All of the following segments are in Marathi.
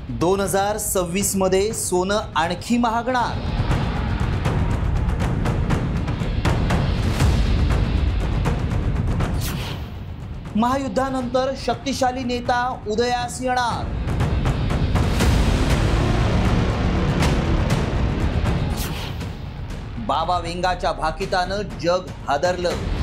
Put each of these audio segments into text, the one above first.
2026 मध्ये सोनं आणखी महागणार। महायुद्धानंतर शक्तिशाली नेता उदयास येणार। बाबा वेंगाच्या भाकितानं जग हादरलं।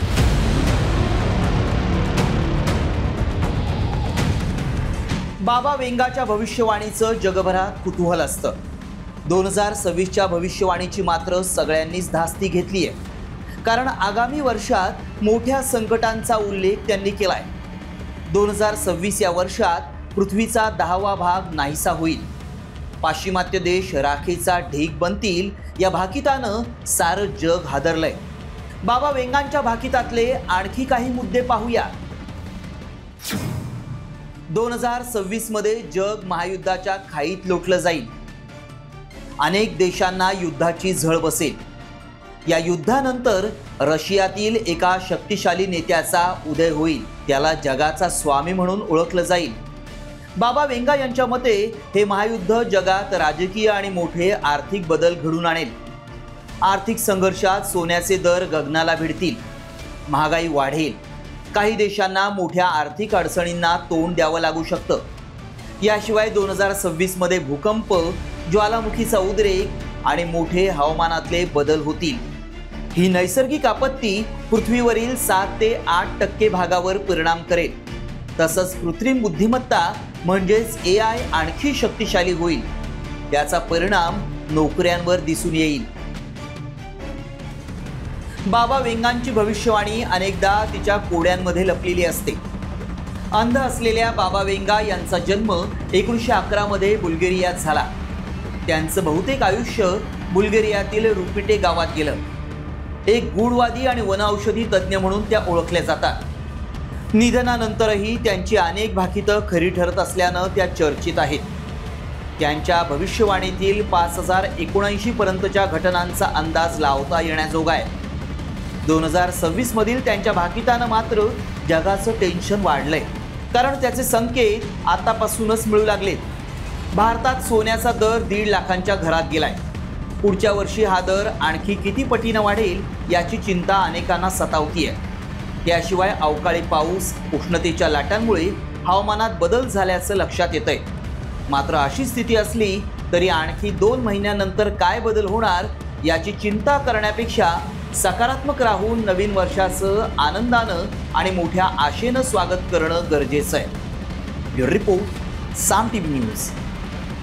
बाबा वेंगाच्या भविष्यवाणीचं जगभरात कुतूहल असतं। 2026च्या भविष्यवाणीची मात्र सगळ्यांनीच धास्ती घेतली आहे, कारण आगामी वर्षात मोठ्या संकटांचा उल्लेख त्यांनी केलाय। 2026 या वर्षात पृथ्वीचा 10वा भाग नाहीसा होईल। पाश्चिमात्य देश राखेचा ढीग बनतील या भाकितानं सारं जग हादरलंय। बाबा वेंगांच्या भाकितातले आणखी काही मुद्दे पाहूया। 2026 मध्ये जग महायुद्धाच्या खाईत लोटलं जाईल। अनेक देशांना युद्धाची झळ बसेल। या युद्धानंतर रशियातील एका शक्तिशाली नेत्याचा उदय होईल, त्याला जगाचा स्वामी म्हणून ओळखलं जाईल। बाबा वेंगा यांच्या मते हे महायुद्ध जगात राजकीय आणि मोठे आर्थिक बदल घडून आणेल। आर्थिक संघर्षात सोन्याचे दर गगनाला भिडतील, महागाई वाढेल, काही देशांना मोठ्या आर्थिक अडचणींना तोंड द्यावं लागू शकतं। याशिवाय 2026 मध्ये भूकंप, ज्वालामुखीचा उद्रेक आणि मोठे हवामानातले बदल होतील। ही नैसर्गिक आपत्ती पृथ्वीवरील 7 ते 8% भागावर परिणाम करेल। तसंच कृत्रिम बुद्धिमत्ता म्हणजेच AI आणखी शक्तिशाली होईल। त्याचा परिणाम नोकऱ्यांवर दिसून येईल। बाबा वेंगांची भविष्यवाणी अनेकदा तिच्या कोड्यांमध्ये लपलेली असते। अंध असलेल्या बाबा वेंगा यांचा जन्म 1911 मध्ये बुल्गेरियात झाला। त्यांचं बहुतेक आयुष्य बुल्गेरियातील रुपिटे गावात गेलं। एक गूढवादी आणि वनौषधी तज्ज्ञ म्हणून त्या ओळखल्या जातात। निधनानंतरही त्यांची अनेक भाकितं खरी ठरत असल्यानं त्या चर्चेत आहेत। त्यांच्या भविष्यवाणीतील 5079 पर्यंतच्या घटनांचा अंदाज लावता येण्याजोगा आहे। 2026 मधील त्यांच्या भाकितानं मात्र जगाचं टेन्शन वाढलंय, कारण त्याचे संकेत आतापासूनच मिळू लागलेत। भारतात सोन्याचा दर 1.5 लाखांच्या घरात गेलाय। पुढच्या वर्षी हा दर आणखी किती पटीनं वाढेल याची चिंता अनेकांना सतावतीये। त्याशिवाय अवकाळी पाऊस, उष्णतेच्या लाटांमुळे हवामानात बदल झाल्याचं लक्षात येतंय। मात्र अशी स्थिती असली तरी आणखी 2 महिन्यानंतर काय बदल होणार याची चिंता करण्यापेक्षा सकारात्मक राहून नवीन वर्षाचं आनंदानं आणि मोठ्या आशेनं स्वागत करणं गरजेचं आहे। ब्युरो रिपोर्ट, साम टीव्ही न्यूज।